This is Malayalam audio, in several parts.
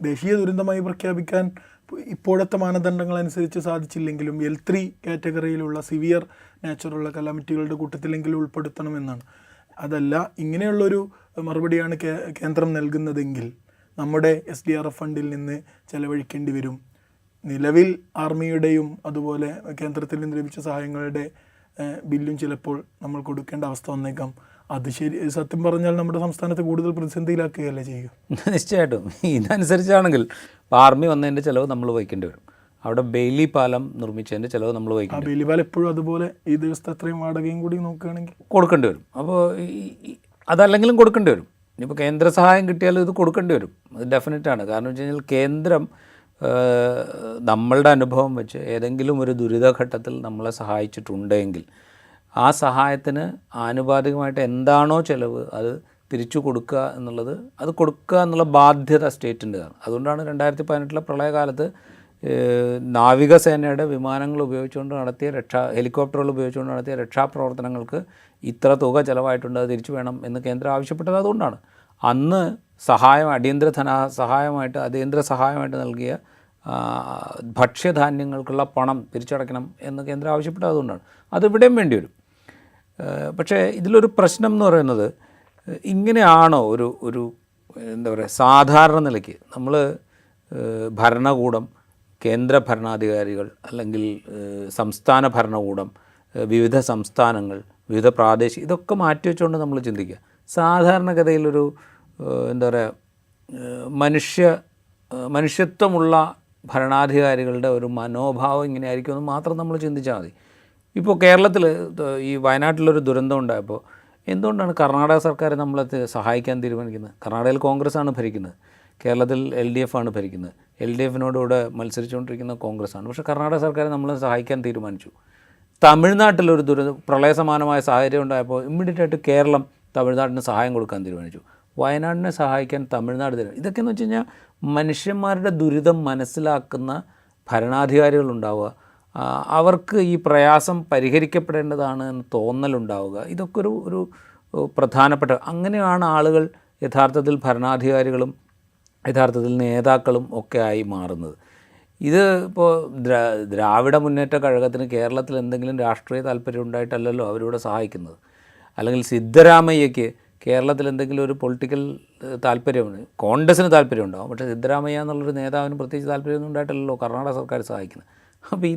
ദേശീയ ദുരന്തമായി പ്രഖ്യാപിക്കാൻ ഇപ്പോഴത്തെ മാനദണ്ഡങ്ങൾ അനുസരിച്ച് സാധിച്ചില്ലെങ്കിലും L3 കാറ്റഗറിയിലുള്ള സിവിയർ നാച്ചുറൽ കലാമിറ്റികളുടെ കൂട്ടത്തിലെങ്കിലും ഉൾപ്പെടുത്തണമെന്നാണ്. അതല്ല, ഇങ്ങനെയുള്ളൊരു മറുപടിയാണ് കേന്ദ്രം നൽകുന്നതെങ്കിൽ നമ്മുടെ SDRF ഫണ്ടിൽ നിന്ന് ചെലവഴിക്കേണ്ടി വരും. നിലവിൽ ആർമിയുടെയും അതുപോലെ കേന്ദ്രത്തിൽ നിന്ന് ലഭിച്ച സഹായങ്ങളുടെ ബില്ലും ചിലപ്പോൾ നമ്മൾ കൊടുക്കേണ്ട അവസ്ഥ വന്നേക്കാം. അത് സത്യം പറഞ്ഞാൽ നമ്മുടെ സംസ്ഥാനത്തെ കൂടുതൽ പ്രതിസന്ധിയിലാക്കുകയല്ലേ ചെയ്യുക. നിശ്ചയമായിട്ടും ഇതനുസരിച്ചാണെങ്കിൽ ആർമി വന്നതിൻ്റെ ചിലവ് നമ്മൾ വഹിക്കേണ്ടി വരും. അവിടെ ബെയിലി പാലം നിർമ്മിച്ചതിൻ്റെ ചിലവ് നമ്മൾ വഹിക്കും. ബെയിലി പാലം എപ്പോഴും അതുപോലെ ഈ ദിവസത്തെ അത്രയും വാടകയും കൂടി നോക്കുകയാണെങ്കിൽ കൊടുക്കേണ്ടി വരും. അപ്പോൾ അതല്ലെങ്കിലും കൊടുക്കേണ്ടി വരും. ഇനിയിപ്പോൾ കേന്ദ്ര സഹായം കിട്ടിയാലും ഇത് കൊടുക്കേണ്ടി വരും. അത് ഡെഫിനറ്റാണ്. കാരണം വെച്ച് കഴിഞ്ഞാൽ കേന്ദ്രം നമ്മളുടെ അനുഭവം വെച്ച് ഏതെങ്കിലും ഒരു ദുരിതഘട്ടത്തിൽ നമ്മളെ സഹായിച്ചിട്ടുണ്ടെങ്കിൽ ആ സഹായത്തിന് ആനുപാതികമായിട്ട് എന്താണോ ചിലവ് അത് തിരിച്ചു കൊടുക്കുക എന്നുള്ളത്, അത് കൊടുക്കുക എന്നുള്ള ബാധ്യത സ്റ്റേറ്റിൻ്റെതാണ്. അതുകൊണ്ടാണ് 2018 പ്രളയകാലത്ത് നാവികസേനയുടെ വിമാനങ്ങൾ ഉപയോഗിച്ചുകൊണ്ട് നടത്തിയ ഹെലികോപ്റ്ററുകൾ ഉപയോഗിച്ചുകൊണ്ട് നടത്തിയ രക്ഷാപ്രവർത്തനങ്ങൾക്ക് ഇത്ര തുക ചിലവായിട്ടുണ്ട്, അത് തിരിച്ചു വേണം എന്ന് കേന്ദ്രം ആവശ്യപ്പെട്ടത്. അതുകൊണ്ടാണ് അന്ന് അടിയന്തര സഹായമായിട്ട് നൽകിയ ഭക്ഷ്യധാന്യങ്ങൾക്കുള്ള പണം തിരിച്ചടയ്ക്കണം എന്ന് കേന്ദ്രം ആവശ്യപ്പെട്ടത്. അതുകൊണ്ടാണ് അതിവിടെയും വേണ്ടി വരും. പക്ഷേ ഇതിലൊരു പ്രശ്നം എന്ന് പറയുന്നത്, ഇങ്ങനെയാണോ ഒരു എന്താ പറയുക, സാധാരണ നിലയ്ക്ക് നമ്മൾ ഭരണകൂടം, കേന്ദ്ര ഭരണാധികാരികൾ അല്ലെങ്കിൽ സംസ്ഥാന ഭരണകൂടം, വിവിധ സംസ്ഥാനങ്ങൾ, വിവിധ പ്രാദേശിക, ഇതൊക്കെ മാറ്റി വെച്ചുകൊണ്ട് നമ്മൾ ചിന്തിക്കുക. സാധാരണഗതിയിലൊരു എന്താ പറയുക, മനുഷ്യത്വമുള്ള ഭരണാധികാരികളുടെ ഒരു മനോഭാവം ഇങ്ങനെയായിരിക്കുമെന്ന് മാത്രം നമ്മൾ ചിന്തിച്ചാൽ മതി. ഇപ്പോൾ കേരളത്തിൽ ഈ വയനാട്ടിലൊരു ദുരന്തം ഉണ്ടായപ്പോൾ എന്തുകൊണ്ടാണ് കർണാടക സർക്കാർ നമ്മളെ സഹായിക്കാൻ തീരുമാനിക്കുന്നത്? കർണാടകയിൽ കോൺഗ്രസ്സാണ് ഭരിക്കുന്നത്, കേരളത്തിൽ LDF ആണ് ഭരിക്കുന്നത്. LDFിനോടുകൂടെ മത്സരിച്ചുകൊണ്ടിരിക്കുന്ന കോൺഗ്രസ്സാണ്. പക്ഷേ കർണാടക സർക്കാർ നമ്മളെ സഹായിക്കാൻ തീരുമാനിച്ചു. തമിഴ്നാട്ടിലൊരു പ്രളയ സമാനമായ സാഹചര്യം ഉണ്ടായപ്പോൾ ഇമ്മീഡിയറ്റായിട്ട് കേരളം തമിഴ്നാടിന് സഹായം കൊടുക്കാൻ തീരുമാനിച്ചു. വയനാടിനെ സഹായിക്കാൻ തമിഴ്നാട് ഇതൊക്കെയെന്ന് വെച്ച് കഴിഞ്ഞാൽ മനുഷ്യന്മാരുടെ ദുരിതം മനസ്സിലാക്കുന്ന ഭരണാധികാരികളുണ്ടാവുക, അവർക്ക് ഈ പ്രയാസം പരിഹരിക്കപ്പെടേണ്ടതാണ് എന്ന് തോന്നലുണ്ടാവുക, ഇതൊക്കെ ഒരു പ്രധാനപ്പെട്ട, അങ്ങനെയാണ് ആളുകൾ യഥാർത്ഥത്തിൽ ഭരണാധികാരികളും യഥാർത്ഥത്തിൽ നേതാക്കളും ഒക്കെ ആയി മാറുന്നത്. ഇത് ഇപ്പോൾ ദ്രാവിഡ മുന്നേറ്റ കഴകത്തിന് കേരളത്തിൽ എന്തെങ്കിലും രാഷ്ട്രീയ താല്പര്യം ഉണ്ടായിട്ടല്ലല്ലോ അവരിവിടെ സഹായിക്കുന്നത്. അല്ലെങ്കിൽ സിദ്ധരാമയ്യയ്ക്ക് കേരളത്തിൽ എന്തെങ്കിലും ഒരു പൊളിറ്റിക്കൽ താല്പര്യമാണ്, കോൺഗ്രസ്സിന് താല്പര്യം ഉണ്ടാകും, പക്ഷേ സിദ്ധരാമയ്യ എന്നുള്ളൊരു നേതാവിന് പ്രത്യേകിച്ച് താല്പര്യമൊന്നും ഉണ്ടായിട്ടല്ലല്ലോ കർണാടക സർക്കാർ സഹായിക്കുന്നത്. അപ്പോൾ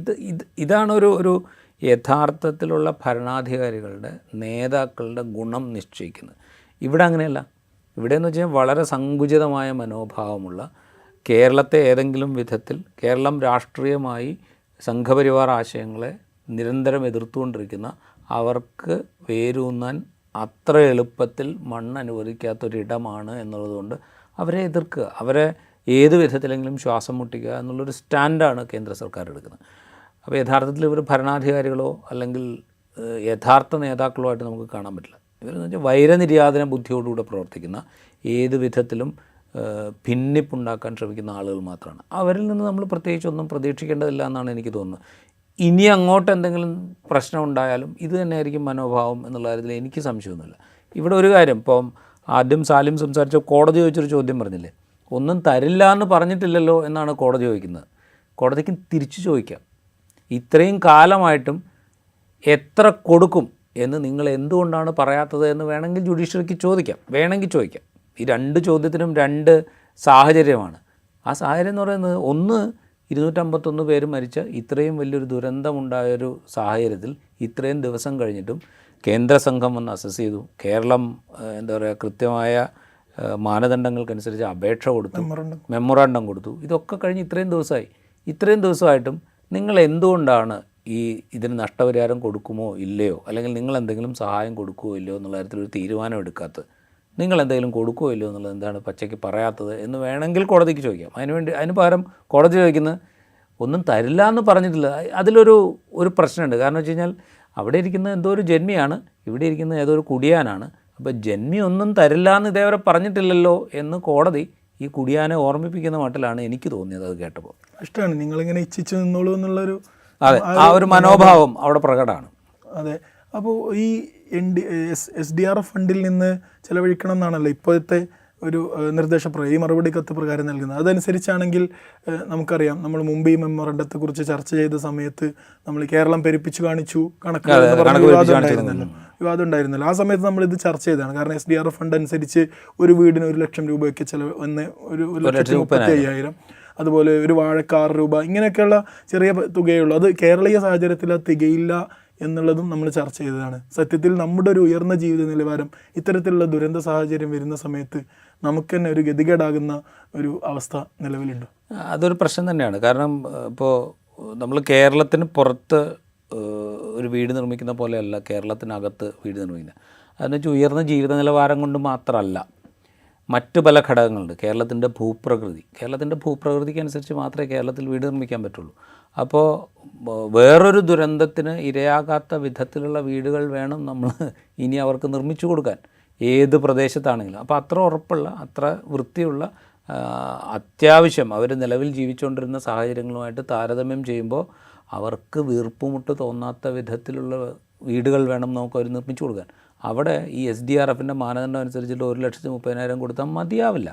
ഇതാണ് ഒരു യഥാർത്ഥത്തിലുള്ള ഭരണാധികാരികളുടെ നേതാക്കളുടെ ഗുണം നിശ്ചയിക്കുന്നത്. ഇവിടെ അങ്ങനെയല്ല. ഇവിടെയെന്ന് വെച്ച് കഴിഞ്ഞാൽ വളരെ സങ്കുചിതമായ മനോഭാവമുള്ള, കേരളത്തെ ഏതെങ്കിലും വിധത്തിൽ കേരളം രാഷ്ട്രീയമായി സംഘപരിവാർ ആശയങ്ങളെ നിരന്തരം എതിർത്തുകൊണ്ടിരിക്കുന്ന, അവർക്ക് വേരൂന്നാൻ അത്ര എളുപ്പത്തിൽ മണ്ണ് അനുവദിക്കാത്തൊരിടമാണ് എന്നുള്ളതുകൊണ്ട് അവരെ എതിർക്കുക, അവരെ ഏത് വിധത്തിലെങ്കിലും ശ്വാസം മുട്ടിക്കുക എന്നുള്ളൊരു സ്റ്റാൻഡാണ് കേന്ദ്ര സർക്കാർ എടുക്കുന്നത്. അപ്പോൾ യഥാർത്ഥത്തിൽ ഇവർ ഭരണാധികാരികളോ അല്ലെങ്കിൽ യഥാർത്ഥ നേതാക്കളോ ആയിട്ട് നമുക്ക് കാണാൻ പറ്റില്ല. ഇവരെന്ന് വെച്ചാൽ വൈരനിര്യാതന ബുദ്ധിയോടുകൂടെ പ്രവർത്തിക്കുന്ന, ഏത് വിധത്തിലും ഭിന്നിപ്പുണ്ടാക്കാൻ ശ്രമിക്കുന്ന ആളുകൾ മാത്രമാണ്. അവരിൽ നിന്ന് നമ്മൾ പ്രത്യേകിച്ചൊന്നും പ്രതീക്ഷിക്കേണ്ടതില്ല എന്നാണ് എനിക്ക് തോന്നുന്നത്. ഇനി അങ്ങോട്ട് എന്തെങ്കിലും പ്രശ്നം ഉണ്ടായാലും ഇത് തന്നെയായിരിക്കും മനോഭാവം എന്നുള്ള കാര്യത്തിൽ എനിക്ക് സംശയമൊന്നുമില്ല. ഇവിടെ ഒരു കാര്യം, ഇപ്പം ആദ്യം സാലിം സംസാരിച്ച കോടതി ചോദിച്ചൊരു ചോദ്യം പറഞ്ഞില്ലേ, ഒന്നും തരില്ല എന്ന് പറഞ്ഞിട്ടില്ലല്ലോ എന്നാണ് കോടതി ചോദിക്കുന്നത്. കോടതിക്ക് തിരിച്ചു ചോദിക്കാം, ഇത്രയും കാലമായിട്ടും എത്ര കൊടുക്കും എന്ന് നിങ്ങൾ എന്തുകൊണ്ടാണ് പറയാത്തത് എന്ന് വേണമെങ്കിൽ ജുഡീഷ്യറിക്ക് ചോദിക്കാം, ചോദിക്കാം. ഈ രണ്ട് ചോദ്യത്തിനും രണ്ട് സാഹചര്യമാണ്. ആ സാഹചര്യം എന്ന് പറയുന്നത്, ഒന്ന് 251 പേര് മരിച്ച ഇത്രയും വലിയൊരു ദുരന്തമുണ്ടായൊരു സാഹചര്യത്തിൽ ഇത്രയും ദിവസം കഴിഞ്ഞിട്ടും കേന്ദ്ര സംഘം വന്ന് അസസ് ചെയ്തു, കേരളം എന്താ പറയുക കൃത്യമായ മാനദണ്ഡങ്ങൾക്കനുസരിച്ച് അപേക്ഷ കൊടുത്തു, മെമ്മോറാണ്ടം കൊടുത്തു. ഇതൊക്കെ കഴിഞ്ഞ് ഇത്രയും ദിവസമായിട്ടും നിങ്ങൾ എന്തുകൊണ്ടാണ് ഇതിന് നഷ്ടപരിഹാരം കൊടുക്കുമോ ഇല്ലയോ, അല്ലെങ്കിൽ നിങ്ങൾ എന്തെങ്കിലും സഹായം കൊടുക്കുമോ ഇല്ലയോ എന്നുള്ള കാര്യത്തിലൊരു തീരുമാനം എടുക്കാത്തത്, നിങ്ങൾ എന്തെങ്കിലും കൊടുക്കുമോ ഇല്ലയോ എന്നുള്ളത് എന്താണ് പച്ചയ്ക്ക് പറയാത്തത് എന്ന് വേണമെങ്കിൽ കോടതിക്ക് ചോദിക്കാം. അതിന് പകരം കോടതി ചോദിക്കുന്നത് ഒന്നും തരില്ല എന്ന് പറഞ്ഞിട്ടില്ല. അതിലൊരു പ്രശ്നമുണ്ട്. കാരണം വെച്ച് കഴിഞ്ഞാൽ അവിടെ ഇരിക്കുന്ന എന്തോ ഒരു ജന്മിയാണ്, ഇവിടെ ഇരിക്കുന്ന ഏതോ ഒരു കുടിയാനാണ്. അപ്പോൾ ജന്മി ഒന്നും തരില്ല എന്ന് ഇതേവരെ പറഞ്ഞിട്ടില്ലല്ലോ എന്ന് കോടതി ഈ കുടിയാനെ ഓർമ്മിപ്പിക്കുന്ന മട്ടിലാണ് എനിക്ക് തോന്നിയത് അത് കേട്ടപ്പോൾ. ഇഷ്ടമാണ് നിങ്ങളിങ്ങനെ ഇച്ഛിച്ചു നിന്നോളൂ എന്നുള്ളൊരു, അതെ, ആ ഒരു മനോഭാവം അവിടെ പ്രകടമാണ്. അതെ. അപ്പോൾ ഈ SDRF ഫണ്ടിൽ നിന്ന് ചിലവഴിക്കണം എന്നാണല്ലോ ഇപ്പോഴത്തെ ഒരു നിർദ്ദേശപ്രകാരം ഈ മറുപടി കത്ത് പ്രകാരം നൽകുന്നത്. അതനുസരിച്ചാണെങ്കിൽ നമുക്കറിയാം, നമ്മൾ മുമ്പ് ഈ മെമ്മോറണ്ടത്തെക്കുറിച്ച് ചർച്ച ചെയ്ത സമയത്ത് നമ്മൾ കേരളം പെരുപ്പിച്ചു കാണിച്ചു കണക്കുകൾ എന്ന് പറഞ്ഞ വിവാദം ഉണ്ടായിരുന്നല്ലോ. ആ സമയത്ത് നമ്മളിത് ചർച്ച ചെയ്തതാണ്. കാരണം SDRF ഫണ്ട് അനുസരിച്ച് ഒരു വീടിന് 1 ലക്ഷം രൂപയൊക്കെ ചിലവ്, ഒരു 1,35,000, അതുപോലെ ഒരു വാഴക്ക് 6 രൂപ, ഇങ്ങനെയൊക്കെയുള്ള ചെറിയ തുകയുള്ളൂ. അത് കേരളീയ സാഹചര്യത്തിൽ അത് തികയില്ല എന്നുള്ളതും നമ്മൾ ചർച്ച ചെയ്തതാണ്. സത്യത്തിൽ നമ്മുടെ ഒരു ഉയർന്ന ജീവിത നിലവാരം ഇത്തരത്തിലുള്ള ദുരന്ത സാഹചര്യം വരുന്ന സമയത്ത് നമുക്ക് തന്നെ ഒരു ഗതികേടാകുന്ന ഒരു അവസ്ഥ നിലവിലുണ്ട്. അതൊരു പ്രശ്നം തന്നെയാണ്. കാരണം ഇപ്പോൾ നമ്മൾ കേരളത്തിന് പുറത്ത് ഒരു വീട് നിർമ്മിക്കുന്ന പോലെയല്ല കേരളത്തിനകത്ത് വീട് നിർമ്മിക്കുന്നത്. അതെന്ന് വെച്ചാൽ ഉയർന്ന ജീവിത നിലവാരം കൊണ്ട് മാത്രമല്ല, മറ്റ് പല ഘടകങ്ങളുണ്ട്. കേരളത്തിൻ്റെ ഭൂപ്രകൃതിക്ക് അനുസരിച്ച് മാത്രമേ കേരളത്തിൽ വീട് നിർമ്മിക്കാൻ പറ്റുള്ളൂ. അപ്പോൾ വേറൊരു ദുരന്തത്തിന് ഇരയാകാത്ത വിധത്തിലുള്ള വീടുകൾ വേണം നമ്മൾ ഇനി അവർക്ക് നിർമ്മിച്ചു കൊടുക്കാൻ, ഏത് പ്രദേശത്താണെങ്കിലും. അപ്പോൾ അത്ര ഉറപ്പുള്ള, അത്ര വൃത്തിയുള്ള, അത്യാവശ്യം അവർ നിലവിൽ ജീവിച്ചുകൊണ്ടിരുന്ന സാഹചര്യങ്ങളുമായിട്ട് താരതമ്യം ചെയ്യുമ്പോൾ അവർക്ക് വീർപ്പുമുട്ട് തോന്നാത്ത വിധത്തിലുള്ള വീടുകൾ വേണം നമുക്ക് അവർ നിർമ്മിച്ചു കൊടുക്കാൻ. അവിടെ ഈ SDRFൻ്റെ മാനദണ്ഡം അനുസരിച്ചിട്ട് 1,30,000 കൊടുത്താൽ മതിയാവില്ല.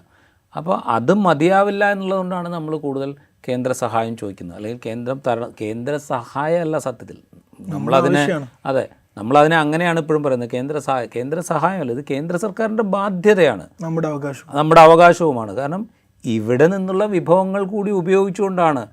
അപ്പോൾ അത് മതിയാവില്ല എന്നുള്ളതുകൊണ്ടാണ് നമ്മൾ കൂടുതൽ കേന്ദ്ര സഹായം ചോദിക്കുന്നത്. അല്ലെങ്കിൽ കേന്ദ്ര സഹായമല്ല സത്യത്തിൽ നമ്മളതിനെ, അതെ, നമ്മളതിനെ അങ്ങനെയാണ് ഇപ്പോഴും പറയുന്നത്. കേന്ദ്ര സഹായമല്ല, ഇത് കേന്ദ്ര സർക്കാരിൻ്റെ ബാധ്യതയാണ്, നമ്മുടെ അവകാശവുമാണ്. കാരണം ഇവിടെ നിന്നുള്ള വിഭവങ്ങൾ കൂടി ഉപയോഗിച്ചുകൊണ്ടാണ്,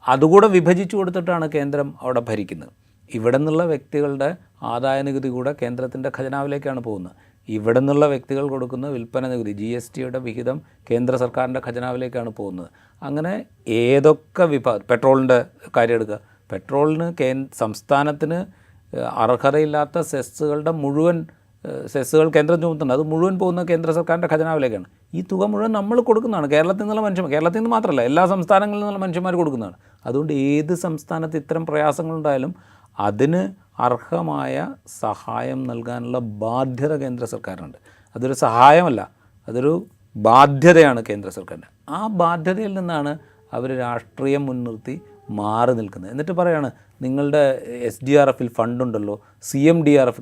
അതുകൂടെ വിഭജിച്ചു കൊടുത്തിട്ടാണ് കേന്ദ്രം അവിടെ ഭരിക്കുന്നത്. ഇവിടെ നിന്നുള്ള വ്യക്തികളുടെ ആദായ നികുതി കൂടെ കേന്ദ്രത്തിൻ്റെ ഖജനാവിലേക്കാണ് പോകുന്നത്. ഇവിടെ നിന്നുള്ള വ്യക്തികൾ കൊടുക്കുന്ന വിൽപ്പന നികുതി, GSTയുടെ വിഹിതം കേന്ദ്ര സർക്കാരിൻ്റെ ഖജനാവിലേക്കാണ് പോകുന്നത്. അങ്ങനെ ഏതൊക്കെ പെട്രോളിൻ്റെ കാര്യം എടുക്കുക, പെട്രോളിന് സംസ്ഥാനത്തിന് അർഹതയില്ലാത്ത സെസ്സുകൾ കേന്ദ്രം ചുമത്തുന്നുണ്ട്. അത് മുഴുവൻ പോകുന്ന കേന്ദ്ര സർക്കാരിൻ്റെ ഖജനാവിലേക്കാണ്. ഈ തുക മുഴുവൻ നമ്മൾ കൊടുക്കുന്നതാണ്, കേരളത്തിൽ നിന്നുള്ള മനുഷ്യന്മാർ, കേരളത്തിൽ നിന്ന് മാത്രമല്ല എല്ലാ സംസ്ഥാനങ്ങളിൽ നിന്നുള്ള മനുഷ്യന്മാർ കൊടുക്കുന്നതാണ്. അതുകൊണ്ട് ഏത് സംസ്ഥാനത്ത് ഇത്തരം പ്രയാസങ്ങളുണ്ടായാലും അതിന് അർഹമായ സഹായം നൽകാനുള്ള ബാധ്യത കേന്ദ്ര സർക്കാരിനുണ്ട്. അതൊരു സഹായമല്ല, അതൊരു ബാധ്യതയാണ് കേന്ദ്ര സർക്കാരിന്. ആ ബാധ്യതയിൽ നിന്നാണ് അവർ രാഷ്ട്രീയം മുൻനിർത്തി മാറി നിൽക്കുന്നത്. എന്നിട്ട് പറയാണ്, നിങ്ങളുടെ SDRFൽ ഫണ്ടുണ്ടല്ലോ, CMDRF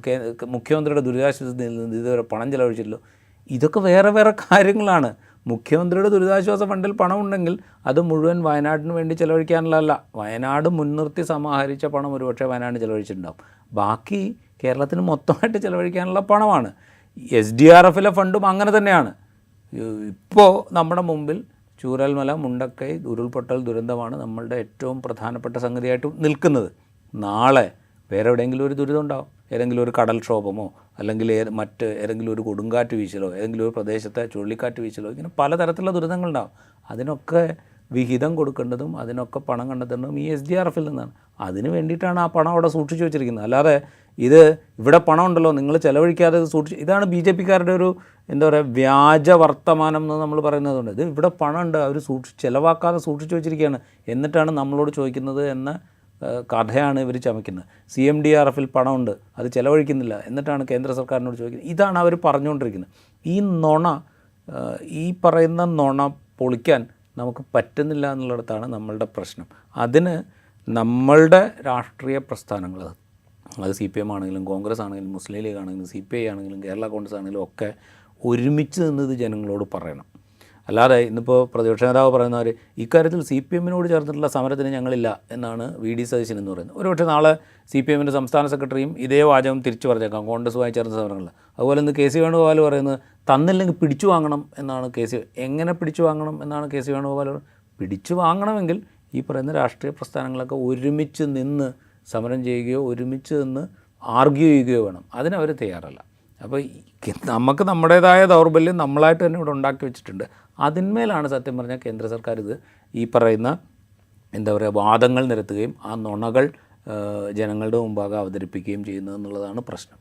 മുഖ്യമന്ത്രിയുടെ ദുരിതാശ്വാസ നിധിയിൽ നിന്ന് ഇതുവരെ പണം ചെലവഴിച്ചില്ലല്ലോ. ഇതൊക്കെ വേറെ വേറെ കാര്യങ്ങളാണ്. മുഖ്യമന്ത്രിയുടെ ദുരിതാശ്വാസ ഫണ്ടിൽ പണമുണ്ടെങ്കിൽ അത് മുഴുവൻ വയനാടിന് വേണ്ടി ചിലവഴിക്കാനുള്ളതല്ല. വയനാട് മുൻനിർത്തി സമാഹരിച്ച പണം ഒരുപക്ഷെ വയനാടിന് ചിലവഴിച്ചിട്ടുണ്ടാകും. ബാക്കി കേരളത്തിന് മൊത്തമായിട്ട് ചിലവഴിക്കാനുള്ള പണമാണ്. SDRFലെ ഫണ്ടും അങ്ങനെ തന്നെയാണ്. ഇപ്പോൾ നമ്മുടെ മുമ്പിൽ ചൂരൽമല, മുണ്ടക്കൈ ഉരുൾപൊട്ടൽ ദുരന്തമാണ് നമ്മളുടെ ഏറ്റവും പ്രധാനപ്പെട്ട സംഗതിയായിട്ട് നിൽക്കുന്നത്. നാളെ വേറെ എവിടെയെങ്കിലും ഒരു ദുരിതം ഉണ്ടാവും, ഏതെങ്കിലും ഒരു കടൽക്ഷോഭമോ അല്ലെങ്കിൽ ഏതെങ്കിലും ഒരു കൊടുങ്കാറ്റ് വീശലോ, ഏതെങ്കിലും ഒരു പ്രദേശത്തെ ചുഴലിക്കാറ്റ് വീശലോ, ഇങ്ങനെ പലതരത്തിലുള്ള ദുരിതങ്ങളുണ്ടാവും. അതിനൊക്കെ വിഹിതം കൊടുക്കേണ്ടതും അതിനൊക്കെ പണം കണ്ടെത്തേണ്ടതും ഈ SDRFൽ നിന്നാണ്. അതിന് വേണ്ടിയിട്ടാണ് ആ പണം അവിടെ സൂക്ഷിച്ചു വെച്ചിരിക്കുന്നത്. അല്ലാതെ ഇവിടെ പണം ഉണ്ടല്ലോ, നിങ്ങൾ ചിലവഴിക്കാതെ ഇതാണ് BJPക്കാരുടെ ഒരു എന്താ പറയുക, വ്യാജ വർത്തമാനം എന്ന് നമ്മൾ പറയുന്നതുകൊണ്ട്. ഇത് ഇവിടെ പണമുണ്ട്, അവർ ചിലവാക്കാതെ സൂക്ഷിച്ചു വെച്ചിരിക്കുകയാണ്, എന്നിട്ടാണ് നമ്മളോട് ചോദിക്കുന്നത് എന്ന കഥയാണ് ഇവർ ചമയ്ക്കുന്നത്. CMDRFൽ പണമുണ്ട്, അത് ചിലവഴിക്കുന്നില്ല, എന്നിട്ടാണ് കേന്ദ്ര സർക്കാരിനോട് ചോദിക്കുന്നത്. ഇതാണ് അവർ പറഞ്ഞുകൊണ്ടിരിക്കുന്നത്. ഈ പറയുന്ന നുണ പൊളിക്കാൻ നമുക്ക് പറ്റുന്നില്ല എന്നുള്ളിടത്താണ് നമ്മളുടെ പ്രശ്നം. അതിന് നമ്മളുടെ രാഷ്ട്രീയ പ്രസ്ഥാനങ്ങൾ, അത് CPM ആണെങ്കിലും കോൺഗ്രസ് ആണെങ്കിലും മുസ്ലിം ലീഗ് ആണെങ്കിലും CPI ആണെങ്കിലും കേരള കോൺഗ്രസ് ആണെങ്കിലും ഒക്കെ ഒരുമിച്ച് നിന്നത് ജനങ്ങളോട് പറയണം. അല്ലാതെ ഇന്നിപ്പോൾ പ്രതിപക്ഷ നേതാവ് പറയുന്നവർ ഇക്കാര്യത്തിൽ CPMനോട് ചേർന്നിട്ടുള്ള സമരത്തിന് ഞങ്ങളില്ല എന്നാണ് VD സതീശൻ എന്ന് പറയുന്നത്. ഒരുപക്ഷെ നാളെ CPMൻ്റെ സംസ്ഥാന സെക്രട്ടറിയും ഇതേ വാചകം തിരിച്ചു പറഞ്ഞേക്കാം, കോൺഗ്രസുമായി ചേർന്ന സമരങ്ങൾ. അതുപോലെ ഇന്ന് KC വേണുഗോപാൽ പറയുന്നത് തന്നില്ലെങ്കിൽ പിടിച്ചു വാങ്ങണം എന്നാണ്. എങ്ങനെ പിടിച്ചു വാങ്ങണം എന്നാണ് KC വേണുഗോപാൽ. പിടിച്ചു വാങ്ങണമെങ്കിൽ ഈ പറയുന്ന രാഷ്ട്രീയ പ്രസ്ഥാനങ്ങളൊക്കെ ഒരുമിച്ച് നിന്ന് സമരം ചെയ്യുകയോ ഒരുമിച്ച് നിന്ന് ആർഗ്യൂ ചെയ്യുകയോ വേണം. അതിനവർ തയ്യാറല്ല. അപ്പോൾ നമുക്ക് നമ്മുടേതായ ദൗർബല്യം നമ്മളായിട്ട് തന്നെ ഇവിടെ ഉണ്ടാക്കി വെച്ചിട്ടുണ്ട്. അതിന്മേലാണ് സത്യം പറഞ്ഞാൽ കേന്ദ്ര സർക്കാർ ഈ പറയുന്ന എന്താ പറയുക വാദങ്ങൾ നിരത്തുകയും ആ നുണകൾ ജനങ്ങളുടെ മുമ്പാകെ അവതരിപ്പിക്കുകയും ചെയ്യുന്നത് എന്നുള്ളതാണ് പ്രശ്നം.